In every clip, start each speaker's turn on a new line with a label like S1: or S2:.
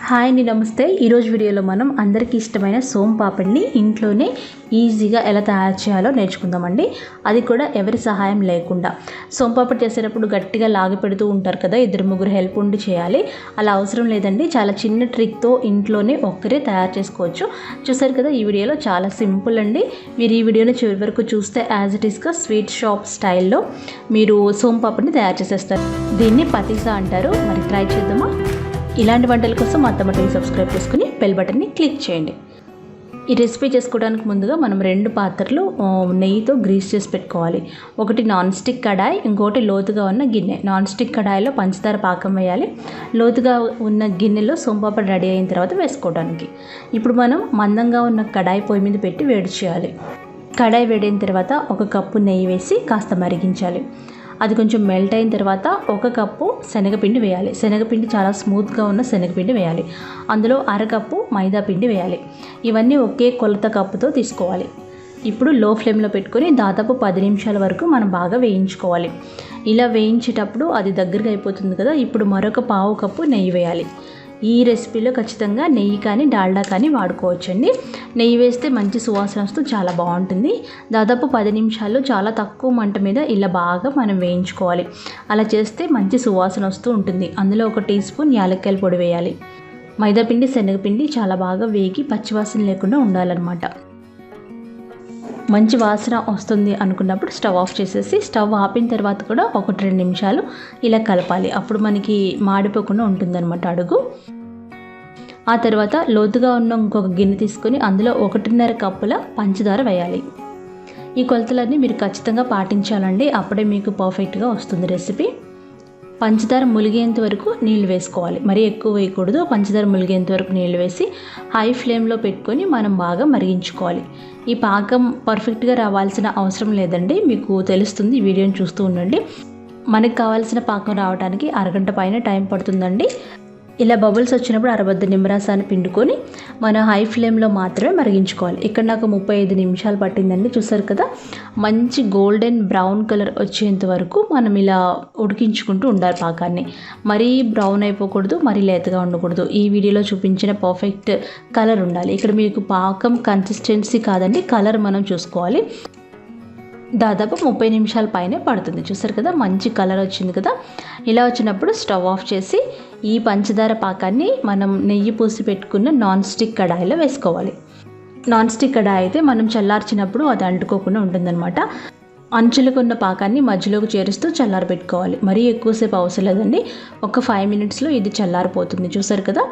S1: Hi అండి, నమస్తే. ఈరోజు వీడియోలో మనం అందరికీ ఇష్టమైన సోమ్ పాపడిని ఇంట్లోనే ఈజీగా ఎలా తయారు చేయాలో నేర్చుకుందామండి. అది కూడా ఎవరి సహాయం లేకుండా. సోమ్ పాపడి చేసేటప్పుడు గట్టిగా లాగి పెడుతూ ఉంటారు కదా, 2-3 హెల్ప్ ఉండి చేయాలి. అలా అవసరం లేదండి, చాలా చిన్న ట్రిక్తో ఇంట్లోనే ఒక్కరే తయారు చేసుకోవచ్చు. చూసారు కదా, ఈ వీడియోలో చాలా సింపుల్ అండి. మీరు ఈ వీడియోని చివరి వరకు చూస్తే యాజ్ ఇట్ ఈస్గా స్వీట్ షాప్ స్టైల్లో మీరు సోమ్ పాపడిని తయారు చేసేస్తారు. దీన్ని పతీసా అంటారు. మరి ట్రై చేద్దామా? ఇలాంటి వంటల కోసం అత్తమ్మ టీవీ సబ్స్క్రైబ్ చేసుకుని బెల్ బటన్ని క్లిక్ చేయండి. ఈ రెసిపీ చేసుకోవడానికి ముందుగా మనం 2 పాత్రలు నెయ్యితో గ్రీస్ చేసి పెట్టుకోవాలి. ఒకటి నాన్ స్టిక్ కడాయి, ఇంకోటి లోతుగా ఉన్న గిన్నె. నాన్ స్టిక్ కడాయిలో పంచదార పాకం వేయాలి. లోతుగా ఉన్న గిన్నెలో సోమ్ పాపడి రెడీ అయిన తర్వాత వేసుకోవడానికి. ఇప్పుడు మనం మందంగా ఉన్న కడాయి పొయ్యి మీద పెట్టి వేడి చేయాలి. కడాయి వేడైన తర్వాత 1 కప్పు నెయ్యి వేసి కాస్త మరిగించాలి. అది కొంచెం మెల్ట్ అయిన తర్వాత 1 కప్పు శనగపిండి వేయాలి. శనగపిండి చాలా స్మూత్గా ఉన్న శనగపిండి వేయాలి. అందులో 1/2 కప్పు మైదా పిండి వేయాలి. ఇవన్నీ ఒకే కొలత కప్పుతో తీసుకోవాలి. ఇప్పుడు లో ఫ్లేమ్లో పెట్టుకొని దాదాపు 10 నిమిషాల వరకు మనం బాగా వేయించుకోవాలి. ఇలా వేయించేటప్పుడు అది దగ్గరగా అయిపోతుంది కదా. ఇప్పుడు మరొక 1/2 కప్పు నెయ్యి వేయాలి. ఈ రెసిపీలో ఖచ్చితంగా నెయ్యి కానీ డాల్డా కానీ వాడుకోవచ్చండి. నెయ్యి వేస్తే మంచి సువాసన వస్తూ చాలా బాగుంటుంది. దాదాపు 10 నిమిషాలు చాలా తక్కువ మంట మీద ఇలా బాగా మనం వేయించుకోవాలి. అలా చేస్తే మంచి సువాసన వస్తూ ఉంటుంది. అందులో 1 టీ స్పూన్ యాలక్కాయల పొడి వేయాలి. మైదాపిండి శనగపిండి చాలా బాగా వేగి పచ్చివాసన లేకుండా ఉండాలన్నమాట. మంచి వాసన వస్తుంది అనుకున్నప్పుడు స్టవ్ ఆఫ్ చేసేసి, స్టవ్ ఆపిన తర్వాత కూడా 1-2 నిమిషాలు ఇలా కలపాలి. అప్పుడు మనకి మాడిపోకుండా ఉంటుందన్నమాట అడుగు. ఆ తర్వాత లోతుగా ఉన్న ఇంకొక గిన్నె తీసుకొని అందులో 1.5 కప్పుల పంచదార వేయాలి. ఈ కొలతలన్నీ మీరు ఖచ్చితంగా పాటించాలండి, అప్పుడే మీకు పర్ఫెక్ట్గా వస్తుంది రెసిపీ. పంచదార ములిగేంత వరకు నీళ్లు వేసుకోవాలి. మరీ ఎక్కువ వేయకూడదు. పంచదార ములిగేంత వరకు నీళ్లు వేసి హై ఫ్లేమ్లో పెట్టుకొని మనం బాగా మరిగించుకోవాలి. ఈ పాకం పర్ఫెక్ట్గా రావాల్సిన అవసరం లేదండి, మీకు తెలుస్తుంది. ఈ వీడియోని చూస్తూ ఉండండి. మనకు కావాల్సిన పాకం రావడానికి అరగంట పైన టైం పడుతుందండి. ఇలా బబుల్స్ వచ్చినప్పుడు అరబద్ద నిమ్మరసాన్ని పిండుకొని మనం హై ఫ్లేమ్లో మాత్రమే మరిగించుకోవాలి. ఇక్కడ నాకు 35 నిమిషాలు పట్టిందండి. చూసారు కదా, మంచి గోల్డెన్ బ్రౌన్ కలర్ వచ్చేంత వరకు మనం ఇలా ఉడికించుకుంటూ ఉండాలి పాకాన్ని. మరీ బ్రౌన్ అయిపోకూడదు, మరీ లేతగా ఉండకూడదు. ఈ వీడియోలో చూపించిన పర్ఫెక్ట్ కలర్ ఉండాలి. ఇక్కడ మీకు పాకం కన్సిస్టెన్సీ కాదండి, కలర్ మనం చూసుకోవాలి. దాదాపు 30 నిమిషాల పైనే పడుతుంది. చూసారు కదా, మంచి కలర్ వచ్చింది కదా. ఇలా వచ్చినప్పుడు స్టవ్ ఆఫ్ చేసి ఈ పంచదార పాకాన్ని మనం నెయ్యి పూసి పెట్టుకున్న నాన్ స్టిక్ కడాయిలో వేసుకోవాలి. నాన్ స్టిక్ కడాయి అయితే మనం చల్లార్చినప్పుడు అది అంటుకోకుండా ఉంటుందన్నమాట. అంచులకు ఉన్న పాకాన్ని మధ్యలోకి చేరుస్తూ చల్లారబెట్టుకోవాలి. మరీ ఎక్కువసేపు అవసరం లేదండి, ఒక 5 మినిట్స్లో ఇది చల్లారిపోతుంది. చూసారు కదా,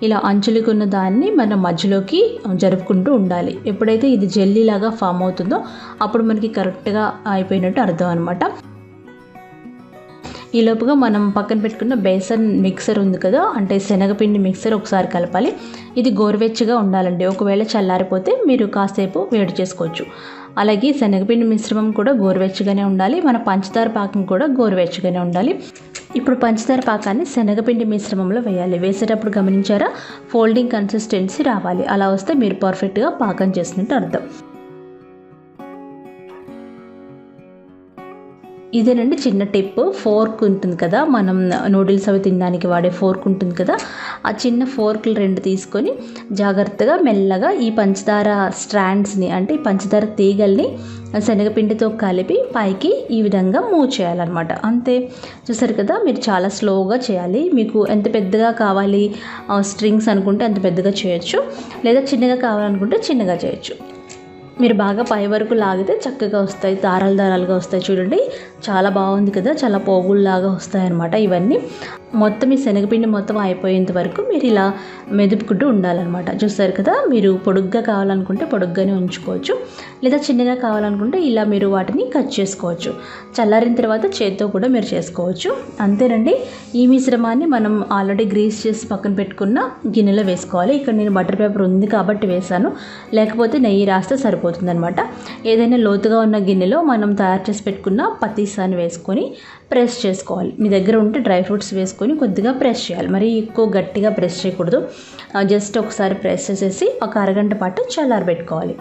S1: ఇలా అంచులకు ఉన్న దాన్ని మనం మధ్యలోకి జరుపుకుంటూ ఉండాలి. ఎప్పుడైతే ఇది జెల్లీలాగా ఫామ్ అవుతుందో అప్పుడు మనకి కరెక్ట్గా అయిపోయినట్టు అర్థం అనమాట. ఈ లోపుగా మనం పక్కన పెట్టుకున్న బేసన్ మిక్సర్ ఉంది కదా, అంటే శనగపిండి మిక్సర్ ఒకసారి కలపాలి. ఇది గోరువెచ్చగా ఉండాలండి. ఒకవేళ చల్లారిపోతే మీరు కాసేపు వేడి చేసుకోవచ్చు. అలాగే శనగపిండి మిశ్రమం కూడా గోరువెచ్చగానే ఉండాలి. మన పంచదార పాకం కూడా గోరువెచ్చగానే ఉండాలి. ఇప్పుడు పంచదార పాకాన్ని శనగపిండి మిశ్రమంలో వేయాలి. వేసేటప్పుడు గమనించారా, ఫోల్డింగ్ కన్సిస్టెన్సీ రావాలి. అలా వస్తే మీరు పర్ఫెక్ట్గా పాకం చేసినట్టు అర్థం. ఇదేనండి చిన్న టిప్. ఫోర్క్ ఉంటుంది కదా, మనం నూడిల్స్ అవి తినడానికి వాడే ఫోర్క్ ఉంటుంది కదా, ఆ చిన్న ఫోర్క్లు 2 తీసుకొని జాగ్రత్తగా మెల్లగా ఈ పంచదార స్ట్రాండ్స్ని, అంటే ఈ పంచదార తీగల్ని శనగపిండితో కలిపి పైకి ఈ విధంగా మూవ్ చేయాలన్నమాట. అంతే. చూసారు కదా, మీరు చాలా స్లోగా చేయాలి. మీకు ఎంత పెద్దగా కావాలి స్ట్రింగ్స్ అనుకుంటే అంత పెద్దగా చేయొచ్చు, లేదా చిన్నగా కావాలనుకుంటే చిన్నగా చేయొచ్చు. మీరు బాగా పై వరకు లాగితే చక్కగా వస్తాయి, దారాలుగా వస్తాయి. చూడండి, చాలా బాగుంది కదా, చాలా పోగుల్లాగా వస్తాయి అన్నమాట. ఇవన్నీ మొత్తం ఈ శనగపిండి మొత్తం అయిపోయేంత వరకు మీరు ఇలా మెదుపుకుంటూ ఉండాలన్నమాట. చూస్తారు కదా, మీరు పొడుగ్గా కావాలనుకుంటే పొడుగ్గానే ఉంచుకోవచ్చు, లేదా చిన్నగా కావాలనుకుంటే ఇలా మీరు వాటిని కట్ చేసుకోవచ్చు. చల్లారిన తర్వాత చేతితో కూడా మీరు చేసుకోవచ్చు. అంతేనండి. ఈ మిశ్రమాన్ని మనం ఆల్రెడీ గ్రీస్ చేసి పక్కన పెట్టుకున్న గిన్నెలో వేసుకోవాలి. ఇక్కడ నేను బటర్ పేపర్ ఉంది కాబట్టి వేసాను, లేకపోతే నెయ్యి రాస్తే సరిపోతుంది అనమాట. ఏదైనా లోతుగా ఉన్న గిన్నెలో మనం తయారు చేసి పెట్టుకున్న పతీసాని వేసుకొని ప్రెస్ చేసుకోవాలి. మీ దగ్గర ఉంటే డ్రై ఫ్రూట్స్ వేసుకొని కొద్దిగా ప్రెస్ చేయాలి. మరీ ఎక్కువ గట్టిగా ప్రెస్ చేయకూడదు. జస్ట్ ఒకసారి ప్రెస్ చేసేసి ఒక అరగంట పాటు చల్లారబెట్టుకోవాలి.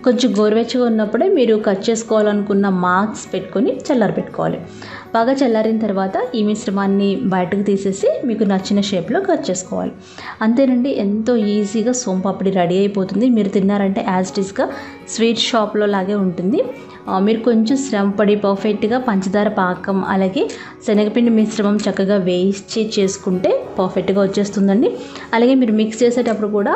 S1: కొంచెం గోరువెచ్చగా ఉన్నప్పుడే మీరు కట్ చేసుకోవాలనుకున్న మార్క్స్ పెట్టుకొని చల్లారబెట్టుకోవాలి. బాగా చల్లారిన తర్వాత ఈ మిశ్రమాన్ని బయటకు తీసేసి మీకు నచ్చిన షేప్లో కట్ చేసుకోవాలి. అంతేనండి, ఎంతో ఈజీగా సోంపాపిడి రెడీ అయిపోతుంది. మీరు తిన్నారంటే యాజ్ ఇట్ ఈస్గా స్వీట్ షాప్లో లాగే ఉంటుంది. మీరు కొంచెం శ్రమపడి పర్ఫెక్ట్గా పంచదార పాకం అలాగే శనగపిండి మిశ్రమం చక్కగా వేయించి చేసుకుంటే పర్ఫెక్ట్గా వచ్చేస్తుందండి. అలాగే మీరు మిక్స్ చేసేటప్పుడు కూడా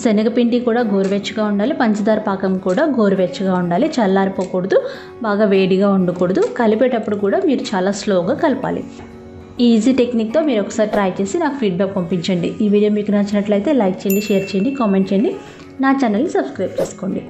S1: శనగపిండి కూడా గోరువెచ్చగా ఉండాలి, పంచదార పాకం కూడా గోరువెచ్చగా ఉండాలి, చల్లారిపోకూడదు, బాగా వేడిగా ఉండకూడదు. కలిపేటప్పుడు కూడా మీరు చాలా స్లోగా కలపాలి. ఈ ఈజీ టెక్నిక్తో మీరు ఒకసారి ట్రై చేసి నాకు ఫీడ్బ్యాక్ పంపించండి. ఈ వీడియో మీకు నచ్చినట్లయితే లైక్ చేయండి, షేర్ చేయండి, కామెంట్ చేయండి. నా ఛానల్ని సబ్స్క్రైబ్ చేసుకోండి.